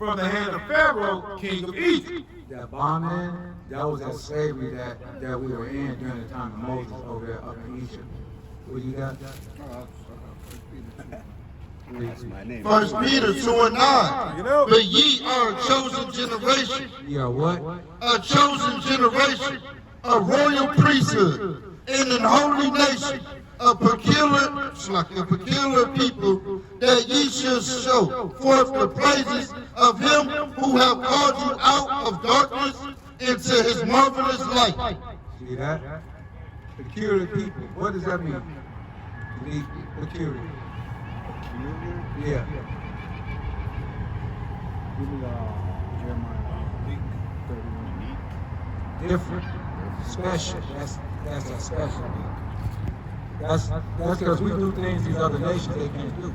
from the hand of Pharaoh, king of Egypt. That bondman, that was that slavery that we were in during the time of Moses over there up in Egypt. What you got? First Peter 2:9. But ye are a chosen generation. Ye are what? A chosen generation, a royal priesthood, and an holy nation, a peculiar people, that ye should show forth the praises of him who have called you out of darkness into his marvelous light. See that? Peculiar people. What does that mean? Peculiar. Yeah. Different. Special. That's a special. That's because we do things these other nations they can't do.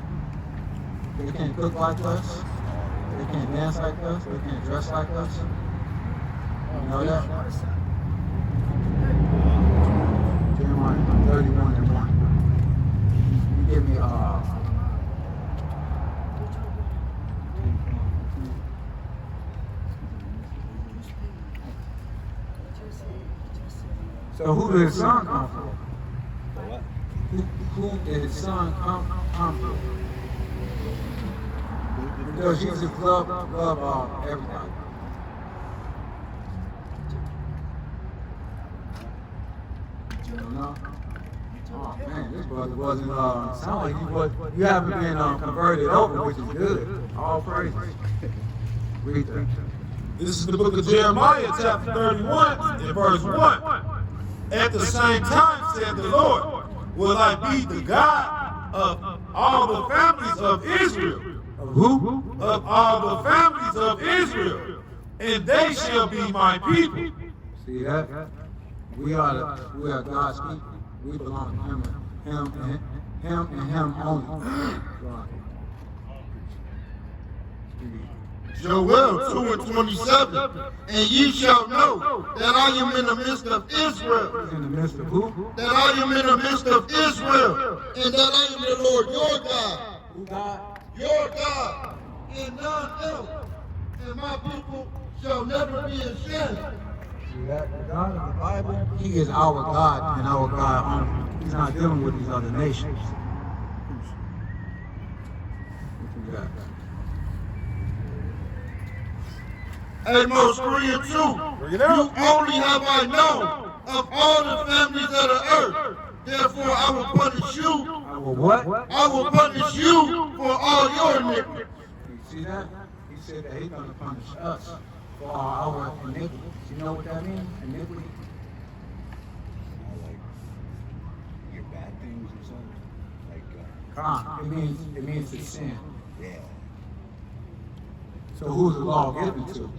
They can't cook like us. They can't dance like us. They can't dress like us. You know that? Jeremiah 31:1. You give me So who did his son come from? Who did his son come from? Because Jesus loved everybody. You know? Oh man, this brother wasn't sound like you haven't been converted over, which is good. All praises. Read that. This is the book of Jeremiah, chapter 31, and verse 1. At the same time, said the Lord, will I be the God of all the families of Israel. Of who? Of all the families of Israel, and they shall be my people. See that? We are God's people. We belong to Him and Him only. Joel 2:27. And ye shall know that I am in the midst of Israel. In the midst of who? That I am in the midst of Israel, and that I am the Lord your God. Who God? Your God, and none else. And my people shall never be ashamed. See that? The God of the Bible, He is our God and our God only. He's not dealing with these other nations. What you got? Amos 3:2. You only have I known of all the families of the earth. Therefore I will punish you. I will what? I will punish you for all your iniquities. You see that? He said that He's going to punish us for our iniquities. You know what that means? Iniquity? Like your bad things or something. It means to sin. Yeah. So who's the law given to?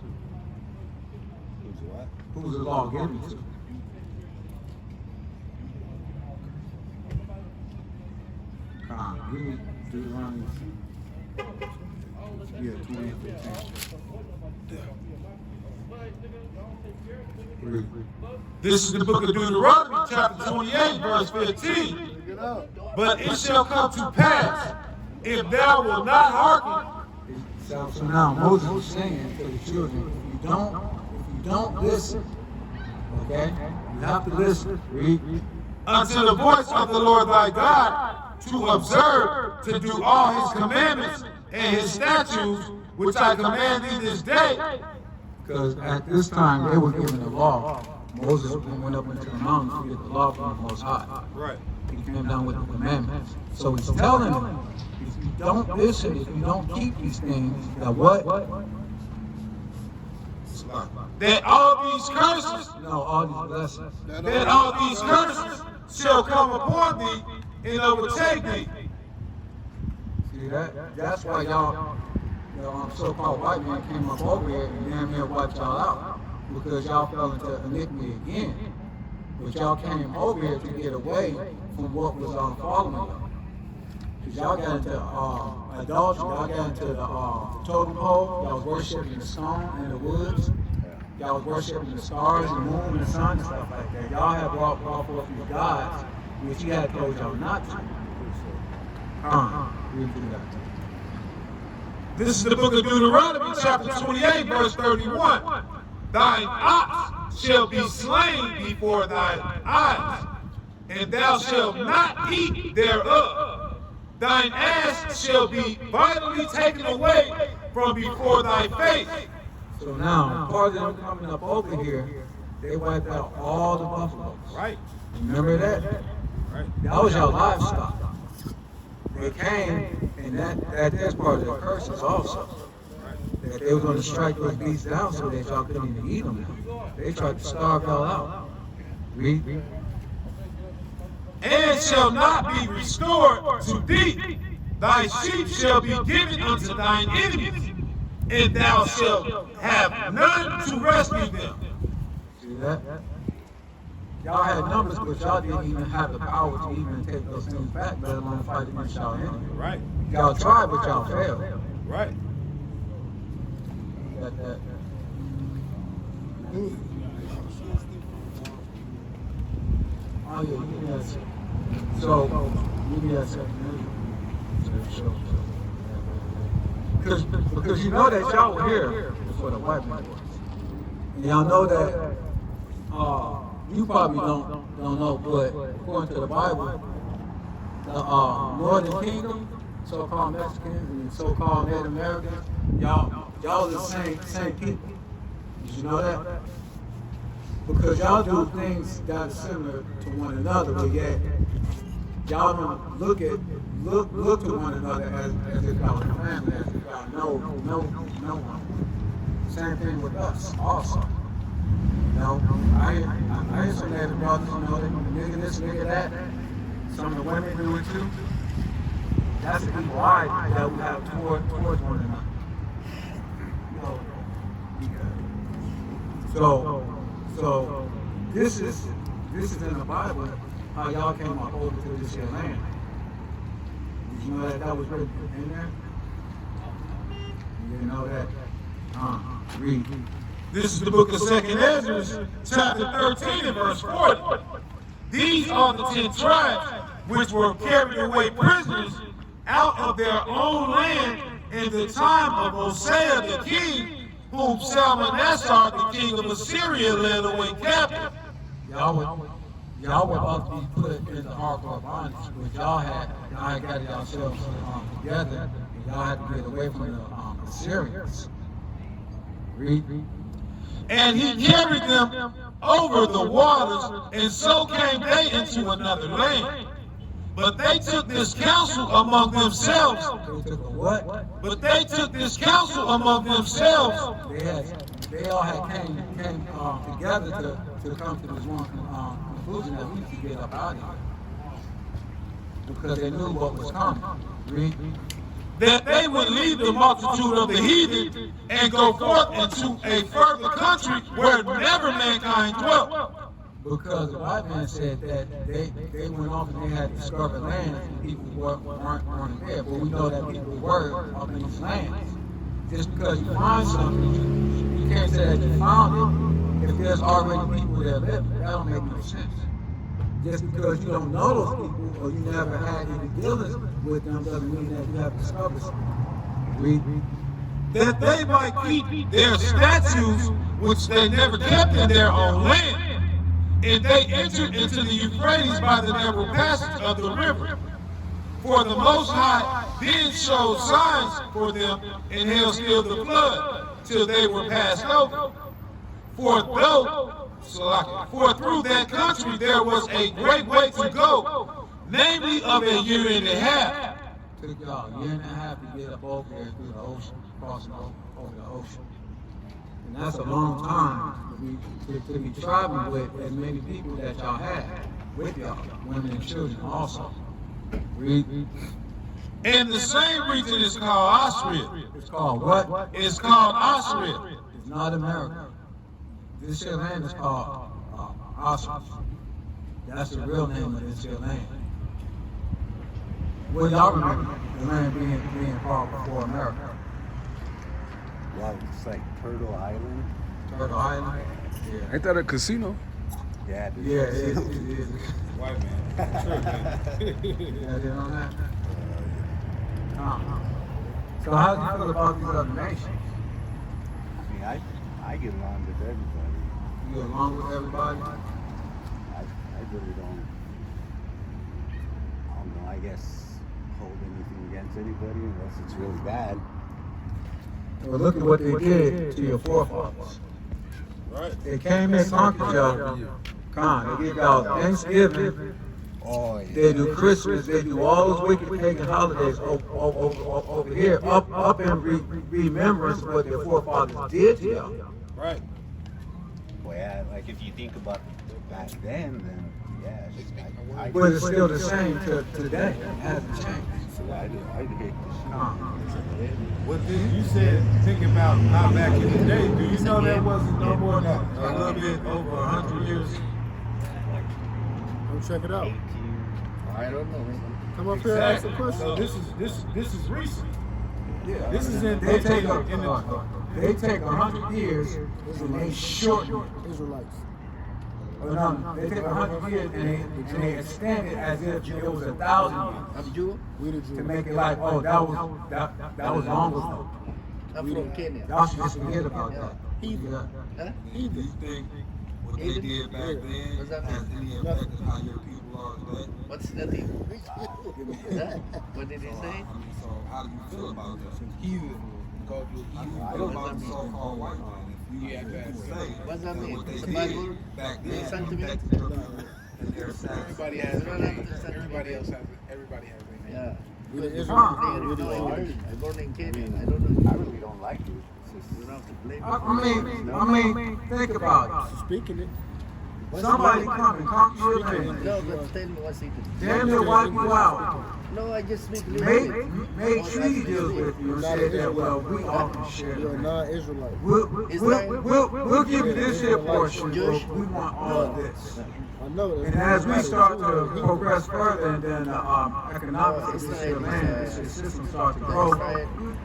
Who's what? Who's the law given to? Read Deuteronomy. Yeah, 20:15. This is the book of Deuteronomy, chapter 28, verse 15. But it shall come to pass, if thou wilt not hearken. So now Moses was saying to the children, if you don't listen, okay, you have to listen. Read. Unto the voice of the Lord thy God, to observe, to do all his commandments and his statutes, which I command thee this day. Because at this time they were given the law. Moses went up into the mountain to get the law from the Most High. Right. He came down with the commandments. So he's telling them, if you don't listen, if you don't keep these things, that what? That all these curses, No, all these blessings. that all these curses shall come upon thee and overtake thee. See that? That's why y'all, so-called white man came up over here and damn near wiped y'all out. Because y'all fell into iniquity again. But y'all came over here to get away from what was following y'all. Because y'all got into adultery, y'all got into the totem pole, y'all was worshiping the stone and the woods. Y'all was worshiping the stars, the moon, and the sun, and stuff like that. Y'all have brought forth these gods, which He had told y'all not to. Read through that. This is the book of Deuteronomy, chapter 28, verse 31. Thine ox shall be slain before thine eyes, and thou shalt not eat thereof. Thine ass shall be violently taken away from before thy face. So now, part of them coming up over here, they wiped out all the buffaloes. Right. Remember that? Right. That was your livestock. They came, and that's part of the curses also. That they were going to strike those beasts down so that y'all couldn't even eat them. They tried to starve y'all out. Read. And shall not be restored to thee. Thy sheep shall be given unto thine enemies, and thou shalt have none to rescue them. See that? Y'all had numbers, but y'all didn't even have the power to even take those things back, let alone fight against y'all enemy. Right. Y'all tried, but y'all failed. Right. That. Oh yeah, give me that second. So, give me that second. Because you know that y'all were here before the white man was. And y'all know that, you probably don't know, but according to the Bible, the Northern Kingdom, so-called Mexicans and so-called Native Americans, y'all are the same people. Did you know that? Because y'all do things that are similar to one another, but yet y'all don't look to one another as if y'all are family, as if y'all know one. Same thing with us also. You know, I hear some Native brothers, you know, nigga this, nigga that. Some of the women do it too. That's the evil eye that we have towards one another. So this is in the Bible how y'all came up over to this here land. Did you know that was written in there? You didn't know that? Read. This is the book of 2nd Ezra, chapter 13 and verse 40. These are the 10 tribes which were carried away prisoners out of their own land in the time of Hosea the king, whom Salmanassar the king of Assyria led away captive. Y'all were about to be put in the hardcore bondage, but y'all had got yourselves together, and y'all had to get away from the Assyrians. Read. And he carried them over the waters, and so came they into another land. But they took this counsel among themselves. They took a what? But they took this counsel among themselves. They all had came together to come to this one conclusion that we need to get up out of here. Because they knew what was coming. Read. That they would leave the multitude of the heathen and go forth into a further country where never mankind dwelt. Because the white man said that they went off and they had discovered lands and people weren't there. But we know that people were up in these lands. Just because you find something, you can't say that you found it if there's already people there living. That don't make no sense. Just because you don't know those people or you never had any dealings with them doesn't mean that you have discovered something. Read. That they might keep their statues, which they never kept in their own land. And they entered into the Euphrates by the narrow passage of the river. For the Most High then showed signs for them and held still the flood till they were passed over. For through that country there was a great way to go, namely of a year and a half. Took y'all a year and a half to get up over there through the ocean, crossing over the ocean. And that's a long time to be traveling with as many people that y'all had with y'all, women and children also. Read. And the same region is called Assyria. It's called what? It's called Assyria. It's not America. This here land is called Assyria. That's the real name of this here land. What do y'all remember the land being called before America? Wow, it's like Turtle Island. Turtle Island? Yeah. Ain't that a casino? Yeah, dude. Yeah, it is. White man. Yeah, you know that? So how do you feel about these other nations? I mean, I get along with everybody. You get along with everybody? I really don't know, I guess, hold anything against anybody unless it's really bad. Well, look at what they did to your forefathers. Right. They came and conquered y'all. They give y'all Thanksgiving. Oh, yeah. They do Christmas. They do all those wicked pagan holidays over here, up in remembrance of what their forefathers did to y'all. Right. Well, yeah, like if you think about back then yeah, I But it's still the same to today. It hasn't changed. So I hate What you said, thinking about not back in the day, do you know that wasn't no more than a little bit over 100 years? Go check it out. I don't know. Come up here and ask a question. So this is recent. Yeah. This is in They take in the they take 100 years and they shorten it. Israelites. No, they take 100 years and they extend it as if it was 1,000 years. I'm Jew. We the To Jews. make it like, oh, that was long ago. I'm from Kenya. Y'all should just forget about that. Heathen. Yeah. Huh? Heathen. think what they did back then What's that has mean? any effect on how your people are today? What's that thing? Huh? What did he say? I mean, so how do you feel about that? Heathen. How do you feel about the so-called white man? If you say What's that mean? what they It's a did Bible? back then Listen to me. affected your people and their sex. Everybody has their name. Everybody else has it. Everybody has their name. Yeah. We the I Israelites. born in Kenya. I don't know. I really don't like it. You don't have to blame I mean, think about Speaking it. it. Somebody come and conquer your land. No, but tell me what's he did. Damn near wipe you out. No, I just speak Made treaty deals with you and said that, well, we all can share You're a the land. non-Israelite. We'll give you this here portion, Jewish? but we want all of this. I know that. And as we start to progress further and then economics of this here land, this system starts to grow,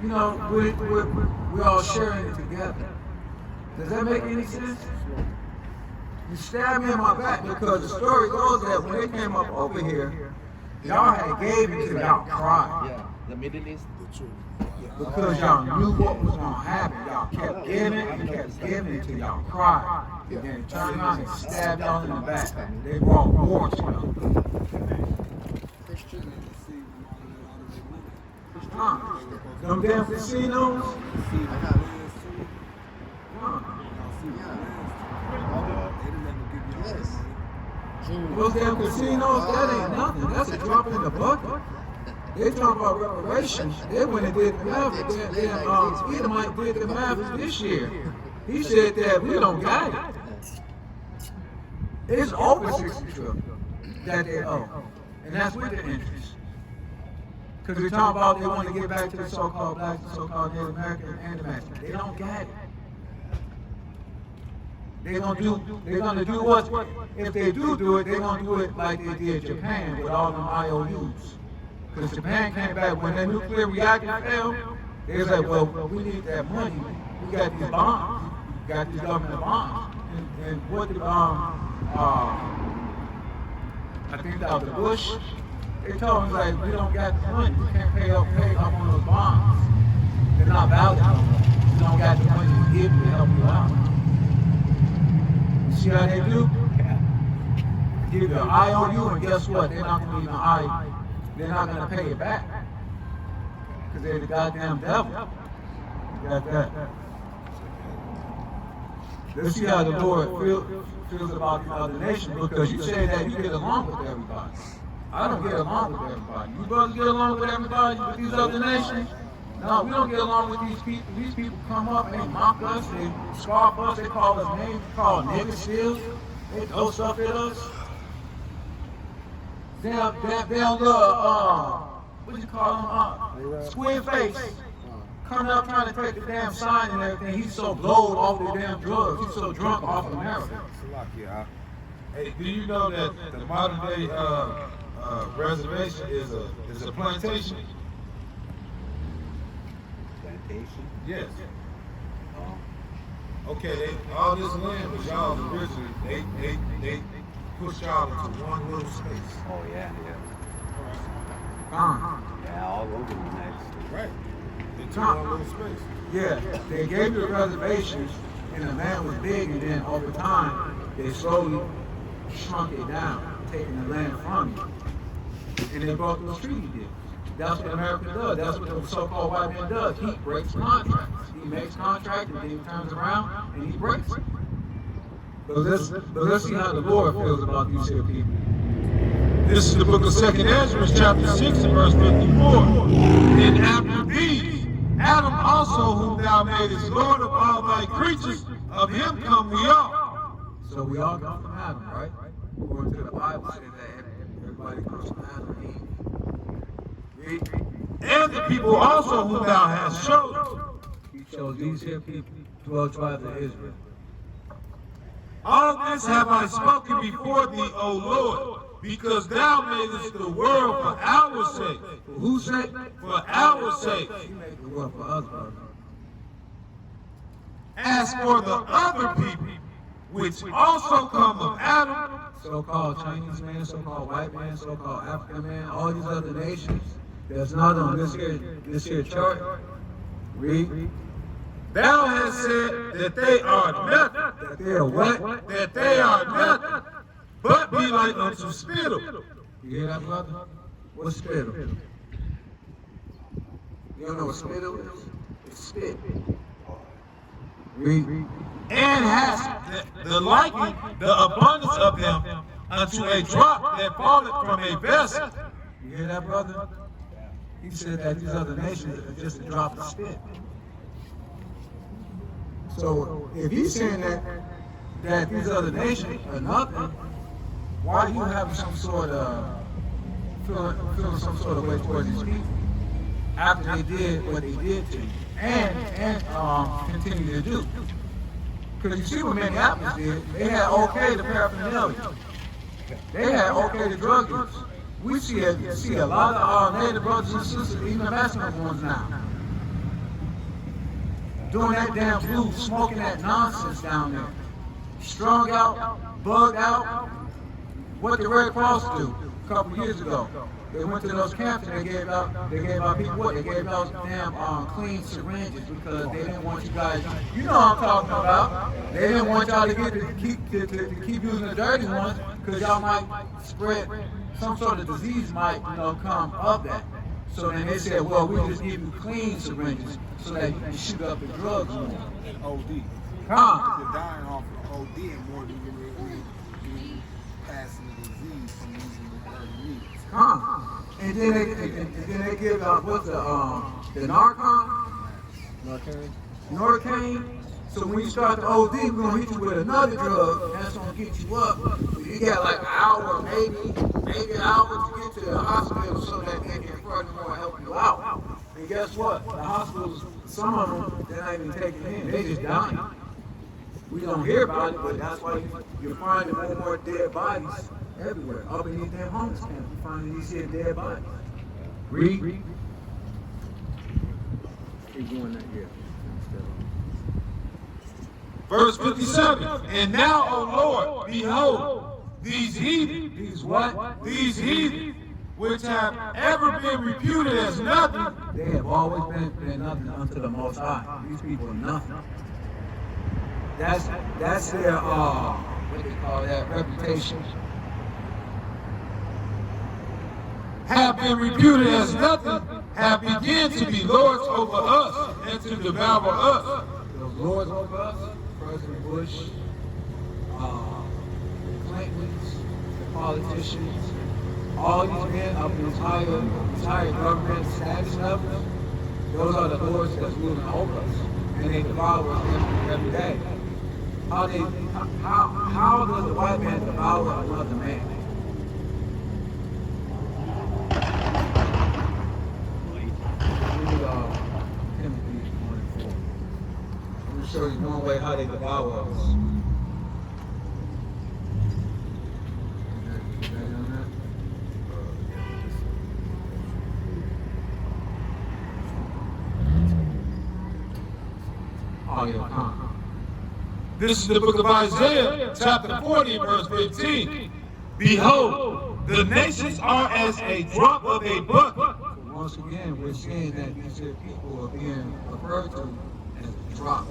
you know, we're all sharing it together. Does that make any sense? You stabbed me in my back because the story goes that when they came up over here, y'all had gave it to y'all cried. Yeah, the Middle East. Because y'all knew what was going to happen. Y'all kept giving and kept giving until y'all cried. And then they turned around and stabbed y'all in the back. They brought war to y'all. Them damn casinos? Yes. Those damn casinos, that ain't nothing. That's a drop in the bucket. They talk about reparations. They went and did the math. Edomite did the math this year. He said that we don't got it. It's over 60 trillion that they owe. And that's with the interest. Because we talk about they want to get back to the so-called blacks, the so-called Native Americans, and the Mexicans. They don't got it. They're gonna do what, if they do it, they're gonna do it like they did Japan with all them IOUs. Because Japan came back when that nuclear reactor failed, they was like, well, we need that money. We got these bonds. We got these government bonds. And what did, I think that was the Bush, they told us like, we don't got the money. We can't pay up on those bonds. They're not valuable. We don't got the money to give you to help you out. See how they do? Give you an IOU, and guess what? They're not gonna they're not gonna pay it back. Because they're the goddamn devil. You got that. Let's see how the Lord feels about the other nations, because you say that you get along with everybody. I don't get along with everybody. You brothers get along with everybody with these other nations? No, we don't get along with these people. These people come up and they mock us, they scarf us, they call us names, they call nigger steals, they throw stuff at us. Damn little, what you call them, squid face, coming up trying to take the damn sign and everything. He's so blowed off the damn drugs. He's so drunk off America. Hey, do you know that the modern day reservation is a plantation? Plantation? Yes. Okay, all this land was y'all's originally. They pushed y'all into one little space. Oh, yeah. Uh-huh. Yeah, all over the United States. Right. Into one little space. Yeah, they gave you the reservations, and the land was big, and then over time, they slowly shrunk it down, taking the land from you. And they broke those treaty deals. That's what America does. That's what the so-called white man does. He breaks contracts. He makes contracts, and then he turns around, and he breaks it. But let's see how the Lord feels about these here people. This is the book of 2nd Ezra, chapter 6, and verse 54. And after these, Adam also, whom thou madest Lord of all thy creatures, of him come we all. So we all come from Adam, right? According to the Bible, says that everybody comes from Adam and Eve. Read. And the people also whom thou hast chosen. He chose these here people, 12 tribes of Israel. All this have I spoken before thee, O Lord, because thou madest the world for our sake. For whose sake? For our sake. He made the world for us, brother. As for the other people, which also come of Adam, So-called Chinese man, so-called white man, so-called African man, all these other nations, there's not on this here chart. Read. thou hast said that they are nothing, That they are what? that they are nothing, but be like unto spittle. You hear that, brother? What's spittle? You don't know what spittle is? It's spit. Read. And hast the liking, the abundance of them, unto a drop that falleth from a vessel. You hear that, brother? He said that these other nations are just a drop of spit. So if he's saying that these other nations are nothing, why are you having some sort of feeling some sort of way towards these people after they did what they did to you and continue to do? Because you see what Minneapolis did, they had okay the paraphernalia. They had okay the drug use. We see a lot of our native brothers and sisters, even the Mexican ones now, doing that damn food, smoking that nonsense down there. Strung out, bugged out. What the Red Cross do a couple years ago. They went to those camps and they gave out people what? They gave out damn clean syringes because they didn't want you guys, you know what I'm talking about. They didn't want y'all to keep using the dirty ones because y'all might spread some sort of disease might, come of that. So then they said, well, we just give you clean syringes so that you can shoot up the drugs more. And OD. Huh? You're dying off of OD and more than you passing the disease from using the dirty meat. And then they give what's the Narcan? Narcan. So when you start the OD, we're gonna hit you with another drug that's gonna get you up. You got like an hour, maybe an hour to get to the hospital so that they can furthermore help you out. And guess what? The hospitals, some of them, they're not even taking it in. They just dying. We don't hear about it, but that's why you're finding more and more dead bodies everywhere. Up in these damn homeless camps, you're finding these here dead bodies. Read. Keep going that here. Verse 57. And now, O Lord, behold, these heathen, These what? these heathen, which have ever been reputed as nothing, They have always been nothing unto the Most High. These people are nothing. That's their what they call that, reputation. have been reputed as nothing, have begun to be lords over us and to devour us. The lords over us, President Bush, the Clintons, the politicians, all these men up in this higher government status levels, those are the lords that's ruling over us. And they devour us every day. How does the white man devour another man? Timothy 1:4. I'm gonna show you one way how they devour us. Oh yeah, This is the book of Isaiah, chapter 40, verse 15. Behold, the nations are as a drop of a bucket, once again, we're seeing that these here people are being referred to as a drop.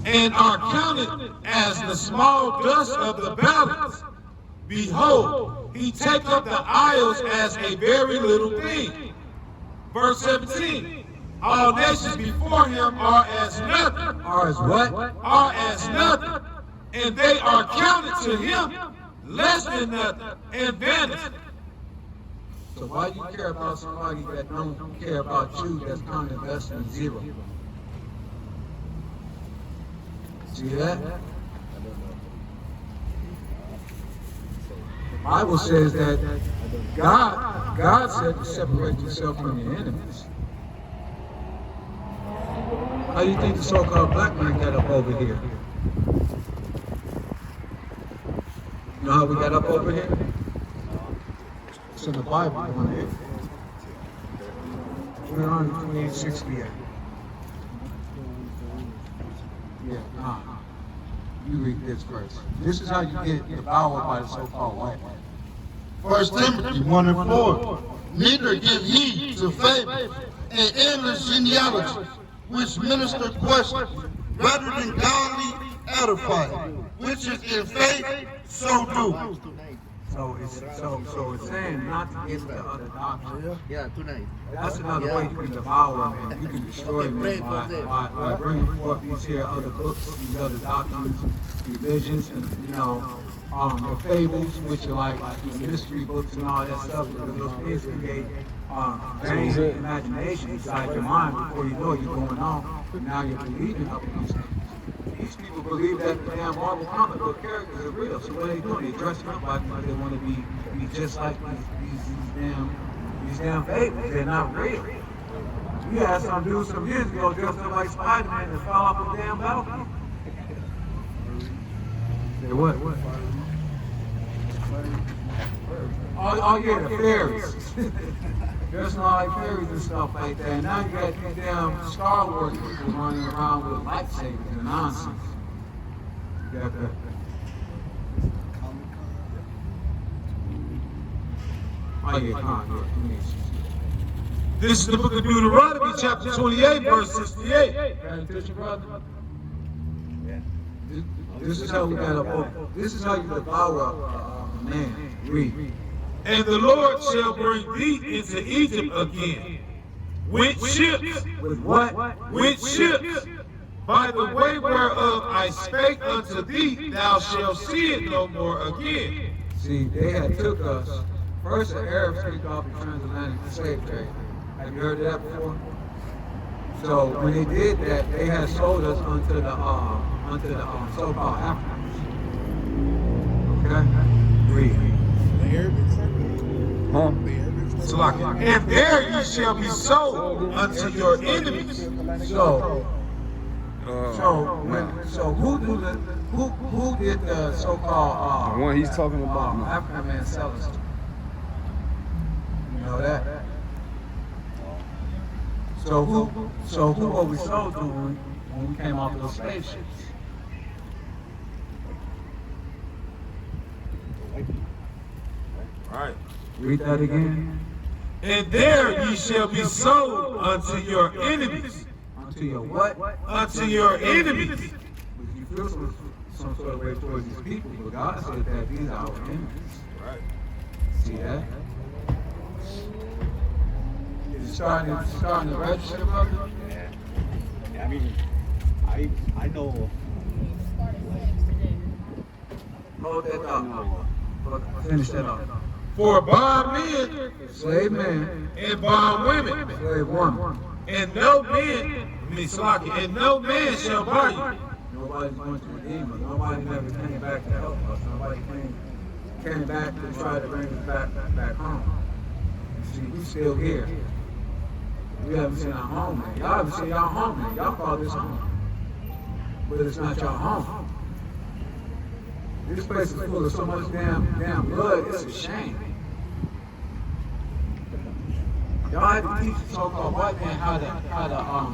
And are counted as the small dust of the balance. Behold, he take up the isles as a very little thing. Verse 17. All nations before him are as nothing. Are as what? Are as nothing. And they are counted to him less than nothing and vanished. So why do you care about somebody that don't care about you that's counted less than zero? See that? The Bible says that God said to separate yourself from your enemies. How do you think the so-called black man got up over here? You know how we got up over here? It's in the Bible, on it. Deuteronomy 28:68. Yeah, you read this verse. This is how you get devoured by the so-called white man. 1 Timothy 1 and 4. Neither give heed to fables and endless genealogies, which minister questions, rather than godly edifying, which is in faith, so do. So it's saying not to get the other doctrine. Yeah, tonight. That's another way you can devour them, and you can destroy them by bringing forth these here other books, these other doctrines, religions, and the fables, which are like the mystery books and all that stuff, because those things create vain imagination inside your mind. Before you know it, you're going on, but now you're believing up in these things. These people believe that the damn Marvel comic book characters are real. So what are they doing? They're dressing up like they want to be just like these damn fables. They're not real. We had some dude some years ago dressed up like Spider-Man and fell off a damn balcony. Say what? Oh yeah, the fairies. Dressing like fairies and stuff like that. And now you got these damn Star Wars people running around with lightsabers and nonsense. You got that. Oh yeah, This is the book of Deuteronomy, chapter 28, verse 68. Pay attention, brother. This is how we got a book. This is how you devour a man. Read. And the Lord shall bring thee into Egypt again, with ships. With what? With ships. By the way whereof I spake unto thee, thou shalt see it no more again. See, they had took us. First, the Arabs kicked off the transatlantic slave trade. Have you heard of that before? So when they did that, they had sold us unto the so-called Africans. Okay? Read. The Arabics. Huh? The Arabics. And there ye shall be sold unto your enemies. So who did the so-called The one he's talking about. African man sell us to? You know that? So who were we sold to when we came off those spaceships? Right. Read that again. And there ye shall be sold unto your enemies. Unto your what? Unto your enemies. But you feel some sort of way towards these people, but God said that these are our enemies. Right. See that? It's starting to register, brother? Yeah, I mean, I know. Hold that up. Finish that up. For bondmen Slave man, and bondwomen, slave woman. and no man, and no man shall buy you. Nobody's going to redeem us. Nobody never came back to help us. Nobody came back to try to bring us back home. See, we still here. We haven't seen our home man. Y'all haven't seen y'all home man. Y'all call this home. But it's not your home. This place is full of so much damn blood, it's a shame. Y'all had to teach the so-called white man how to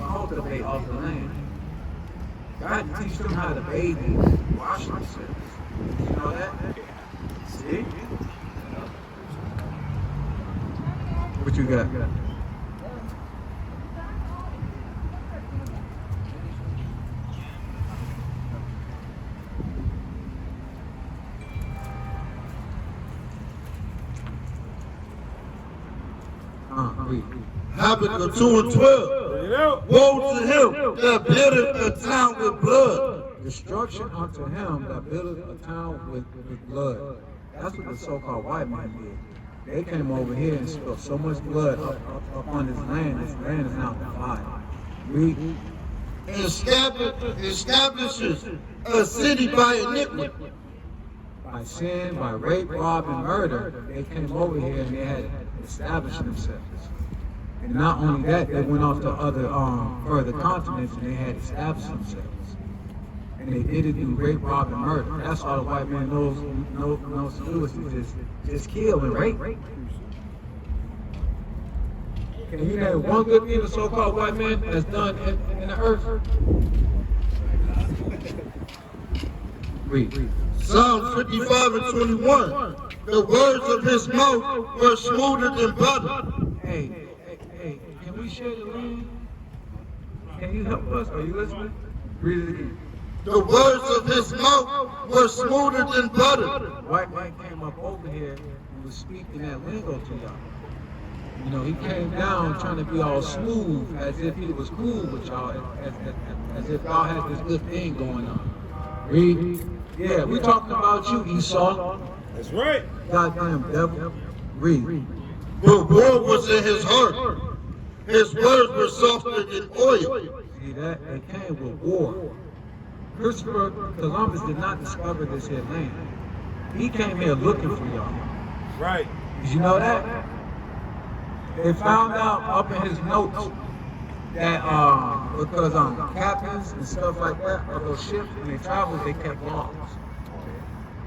cultivate off the land. Y'all had to teach them how to bathe and wash themselves. You know that? See? But What you got? Read. Habakkuk 2 and 12. Bring it out. Woe to him that buildeth a town with blood. Destruction unto him that buildeth a town with blood. That's what the so-called white man did. They came over here and spilled so much blood up on this land. This land is now defiled. Read. Establishes a city by iniquity. By sin, by rape, rob, and murder, they came over here and they had established themselves. And not only that, they went off to other further continents and they had established themselves. And they did it through rape, rob, and murder. That's all the white man knows to do is to just kill and rape. Can you name one good thing the so-called white man has done in the earth? Read. Psalm 55 and 21. The words of his mouth were smoother than butter. Hey, can we share the link? Can you help us? Are you listening? Read it again. The words of his mouth were smoother than butter. White man came up over here and was speaking that lingo to y'all. You know, he came down trying to be all smooth, as if he was cool with y'all, as if y'all had this good thing going on. Read. Yeah, we talking about you, Esau. That's right. Goddamn devil. Read. The war was in his heart. His words were softer than oil. See that? They came with war. Christopher Columbus did not discover this here land. He came here looking for y'all. Right. Did you know that? They found out up in his notes that because captains and stuff like that of those ships, when they traveled, they kept logs.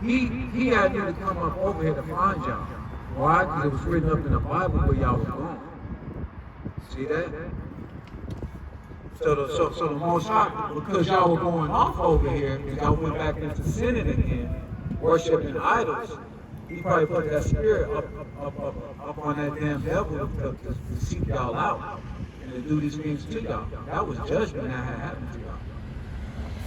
He had to come up over here to find y'all. Why? Because it was written up in the Bible where y'all was going. See that? So the Most High, because y'all were going off over here, and y'all went back into sinning again, worshiping idols, he probably put that spirit up on that damn devil to seek y'all out and to do these things to y'all. That was judgment that had happened to y'all.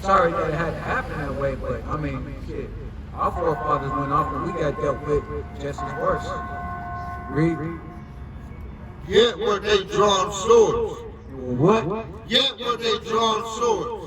Sorry that it had to happen that way, but I mean, shit, our forefathers went off and we got dealt with just as worse. Read. Yet were they drawn swords. What? Yet were they drawn swords.